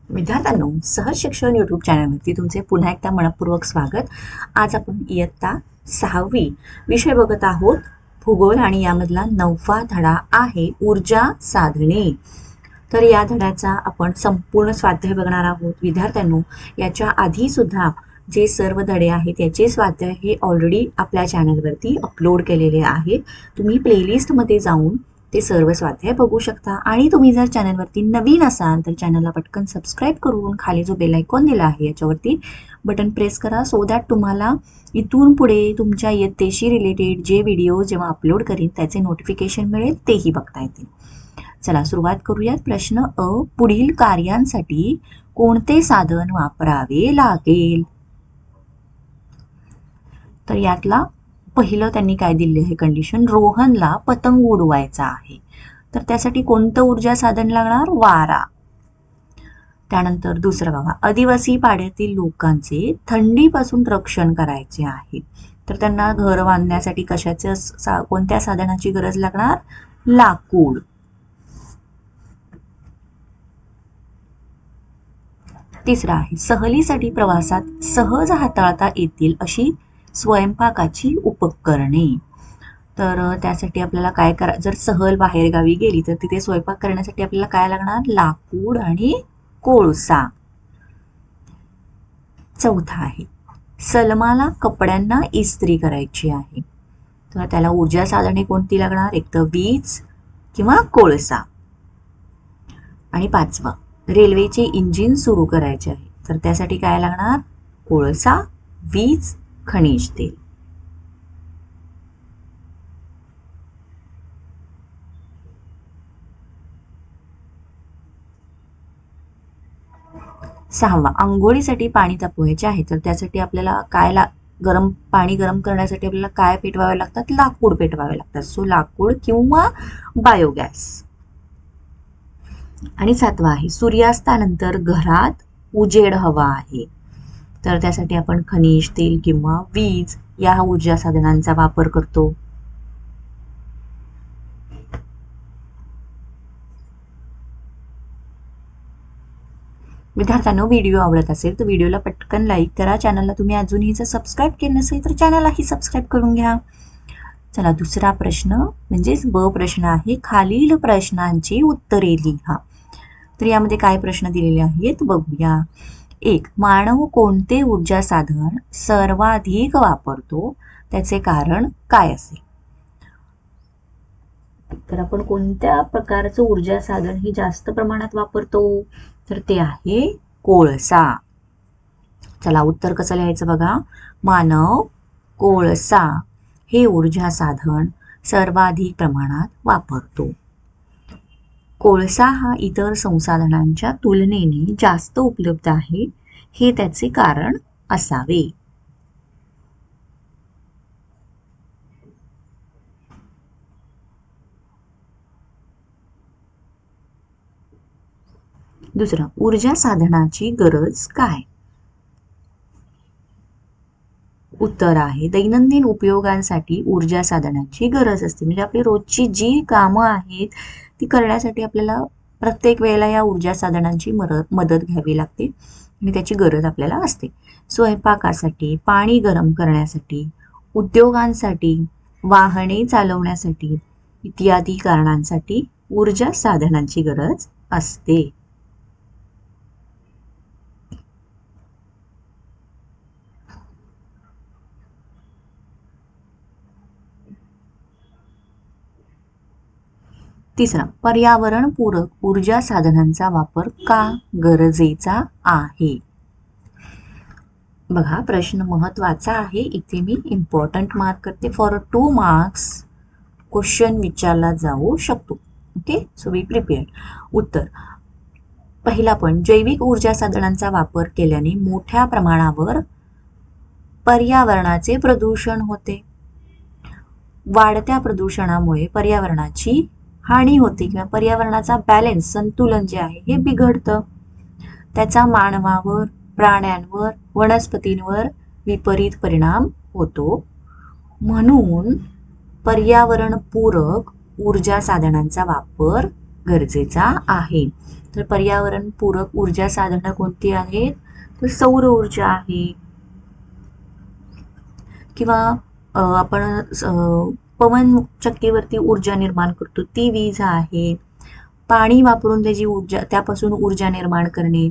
विद्यार्थ्यांनो, सहज शिक्षण यूट्यूब चॅनलवरती तुमचे पुन्हा एकदा मनपूर्वक स्वागत. आज आपण इयत्ता 6वी विषय बघत आहोत भूगोल आणि यामधला 9वा धडा आहे ऊर्जा साधने. तर या धड्याचा आपण संपूर्ण स्वाध्याय बघणार आहोत. विद्यार्थ्यांनो, याच्या आधी सुद्धा जे सर्व धडे आहेत याचे स्वाध्याय हे ऑलरेडी आपल्या चॅनलवरती अपलोड केलेले आहेत. तुम्ही प्लेलिस्टमध्ये जाऊन ते सर्व स्वाध्याय बघू शकता. आणि तुम्ही जर चॅनलवरती नवीन असाल तर चॅनलला पटकन सबस्क्राईब करून खाली जो बेल आयकॉन दिला आहे याच्यावरती बटन प्रेस करा, सो दॅट तुम्हाला इथून पुढे तुमच्या इयत्तेशी रिलेटेड जे व्हिडिओ जेव्हा अपलोड करीन त्याचे नोटिफिकेशन मिळेल, तेही बघता येतील. चला सुरुवात करूयात. प्रश्न अ, पुढील कार्यांसाठी कोणते साधन वापरावे लागेल? तर यातला पहिलं त्यांनी काय दिले आहे कंडिशन, रोहनला पतंग उडवायचा आहे. तर त्यासाठी कोणतं ऊर्जा साधन लागणार? वारा. त्यानंतर दुसरं बघा, आदिवासी पाड्यातील लोकांचे थंडीपासून रक्षण करायचे आहे. तर त्यांना घर बांधण्यासाठी कोणत्या साधनाची गरज लागणार? लाकूड. तिसरा आहे, सहलीसाठी प्रवासात सहज हाताळता येतील अशी स्वयंपाकाची उपकरणे. तर त्यासाठी आपल्याला काय जर सहल बाहेर गावी गेली तर तिथे स्वयंपाक करण्यासाठी आपल्याला काय लागणार? लाकूड आणि कोळसा. चौथा आहे, सलमाला कपड्यांना इस्त्री करायची आहे. तर त्याला ऊर्जा साधने कोणती लागणार? एक तर वीज किंवा कोळसा. आणि पाचवा, रेल्वेचे इंजिन सुरू करायचे आहे. तर त्यासाठी काय लागणार? कोळसा, वीज, खनिज तेल. सहावा, आंघोळीसाठी पाणी तापवायचे आहे. तर त्यासाठी आपल्याला पाणी गरम करण्यासाठी आपल्याला काय पेटवावे लागतात? लाकूड पेटवावे लागतात. सो लाकूड किंवा बायोगॅस. आणि सातवा आहे, सूर्यास्तानंतर घरात उजेड हवा आहे. तर त्यासाठी आपण खनिज तेल किंवा वीज या ऊर्जा साधनांचा वापर करतो. विद्यार्थ्यांनो, व्हिडिओ आवडत असेल तर व्हिडिओला पटकन लाईक करा. चॅनलला तुम्ही अजूनही जर सबस्क्राईब केलं नसेल तर चॅनललाही सबस्क्राईब करून घ्या. चला दुसरा प्रश्न म्हणजेच ब प्रश्न आहे, खालील प्रश्नांची उत्तरे लिहा. तर यामध्ये काय प्रश्न दिलेले आहेत बघूया. एक, मानव कोणते ऊर्जा साधन सर्वाधिक वापरतो? त्याचे कारण काय असेल? तर आपण कोणत्या प्रकारचं ऊर्जा साधन ही जास्त प्रमाणात वापरतो? तर ते आहे कोळसा. चला उत्तर कसं लिहायचं बघा. मानव कोळसा हे ऊर्जा साधन सर्वाधिक प्रमाणात वापरतो. कोळसा हा इतर संसाधनांच्या तुलनेने जास्त उपलब्ध आहे, हे त्याचे कारण असावे. दुसरं, ऊर्जा साधनाची गरज काय? उत्तर आहे, दैनंदिन उपयोगांसाठी ऊर्जा साधनाची गरज असते. म्हणजे आपली रोजची जी कामं आहेत ती करण्यासाठी आपल्याला प्रत्येक वेळेला या ऊर्जा साधनांची मदत घ्यावी लागते आणि त्याची गरज आपल्याला असते. स्वयंपाकासाठी, पाणी गरम करण्यासाठी, उद्योगांसाठी, वाहने चालवण्यासाठी इत्यादी कारणांसाठी ऊर्जा साधनांची गरज असते. तिसरा, पर्यावरणपूरक ऊर्जा साधनांचा वापर का गरजेचा आहे? बघा प्रश्न महत्वाचा आहे, इथे मी इम्पॉर्टंट मार्क करते. फॉर 2 मार्क्स क्वेश्चन विचारला जाऊ शकतो. ओके, सो बी प्रिपेअर्ड. उत्तर, पहिला पण, जैविक ऊर्जा साधनांचा वापर केल्याने मोठ्या प्रमाणावर पर्यावरणाचे प्रदूषण होते. वाढत्या प्रदूषणामुळे पर्यावरणाची हानी होते किंवा पर्यावरणाचा बॅलन्स, संतुलन जे आहे हे बिघडतं. त्याचा मानवावर, प्राण्यांवर, वनस्पतींवर विपरीत परिणाम होतो. म्हणून पर्यावरणपूरक ऊर्जा साधनांचा वापर गरजेचा आहे. तर पर्यावरणपूरक ऊर्जा साधनं कोणती आहेत? तर सौर ऊर्जा आहे, किंवा आपण पवन चक्कीवरती ऊर्जा निर्माण करतो ती वीज आहे. पाणी वापरून त्याची ऊर्जा, त्यापासून ऊर्जा निर्माण करणे,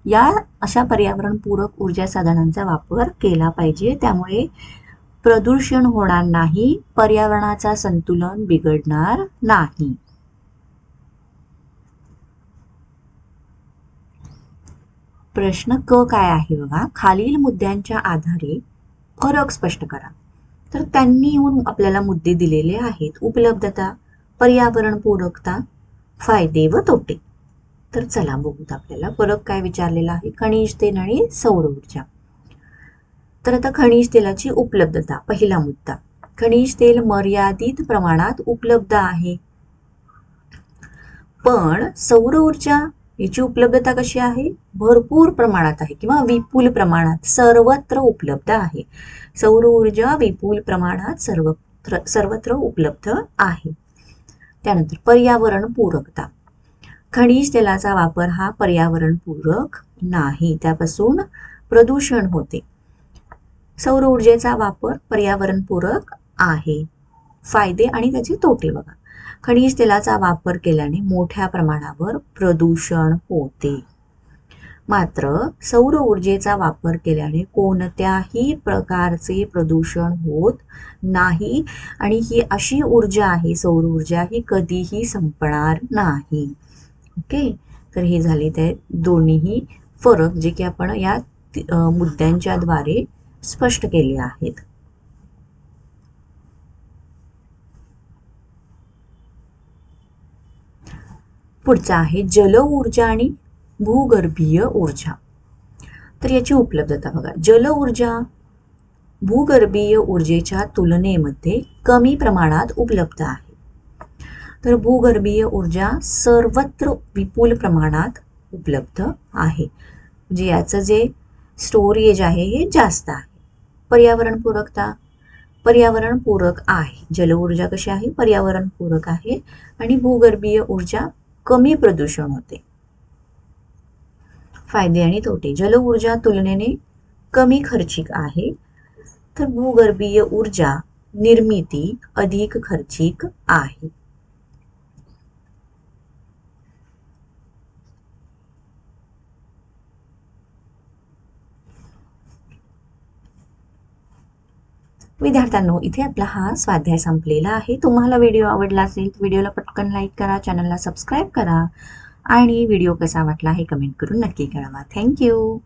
या अशा पर्यावरणपूरक ऊर्जा साधनांचा वापर केला पाहिजे. त्यामुळे प्रदूषण होणार नाही, पर्यावरणाचा संतुलन बिघडणार नाही. प्रश्न क काय आहे बघा, खालील मुद्द्यांच्या आधारे फरक स्पष्ट करा. तर त्यांनी येऊन आपल्याला मुद्दे दिलेले आहेत. उपलब्धता, पर्यावरणपूरकता, फायदे व तोटे. तर चला बघूत आपल्याला फरक काय विचारलेला आहे. खनिज तेल आणि सौर ऊर्जा. तर आता खनिज तेलाची उपलब्धता, पहिला मुद्दा. खनिज तेल मर्यादित प्रमाणात उपलब्ध आहे, पण सौर ऊर्जा याची उपलब्धता कशी आहे? भरपूर प्रमाणात आहे किंवा विपुल प्रमाणात, सर्वत्र उपलब्ध आहे. सौर ऊर्जा विपुल प्रमाणात सर्वत्र उपलब्ध आहे. त्यानंतर पर्यावरण पूरकता. खनिज तेलाचा वापर हा पर्यावरणपूरक नाही, त्यापासून प्रदूषण होते. सौर ऊर्जेचा वापर पर्यावरणपूरक आहे. फायदे आणि त्याचे तोटे बघा. खनिज तेलाचा वापर केल्याने मोठ्या प्रमाणावर प्रदूषण होते, मात्र सौर ऊर्जेचा वापर केल्याने कोणत्याही प्रकारचे प्रदूषण होत नाही. आणि ही अशी ऊर्जा आहे, सौर ऊर्जा, ही कधीही संपणार नाही. ओके, तर हे झाले ते दोन्हीही फरक जे की आपण या मुद्द्यांच्या द्वारे स्पष्ट केले आहेत. पुढचा आहे जल ऊर्जा आणि भूगर्भीय ऊर्जा. तर याची उपलब्धता बघा. जल ऊर्जा भूगर्भीय ऊर्जेच्या तुलनेमध्ये कमी प्रमाणात उपलब्ध आहे. तर भूगर्भीय ऊर्जा सर्वत्र विपुल प्रमाणात उपलब्ध आहे, म्हणजे याचं जे स्टोरेज आहे हे जास्त आहे. पर्यावरणपूरकता, पर्यावरणपूरक आहे. जल ऊर्जा कशी आहे? पर्यावरणपूरक आहे. आणि भूगर्भीय ऊर्जा कमी प्रदूषण होते. फायदे आणि तोटे. जल ऊर्जा तुलनेने कमी खर्चिक आहे, तर भूगर्भीय ऊर्जा निर्मिती अधिक खर्चिक आहे. विद्यार्थ्यांनो, इथे आपला हा स्वाध्याय संपलेला आहे. तुम्हाला व्हिडिओ आवडला असेल तर व्हिडिओला पटकन लाईक करा, चॅनलला सबस्क्राईब करा आणि व्हिडिओ कसा वाटला हे कमेंट करून नक्की कळवा. थँक्यू.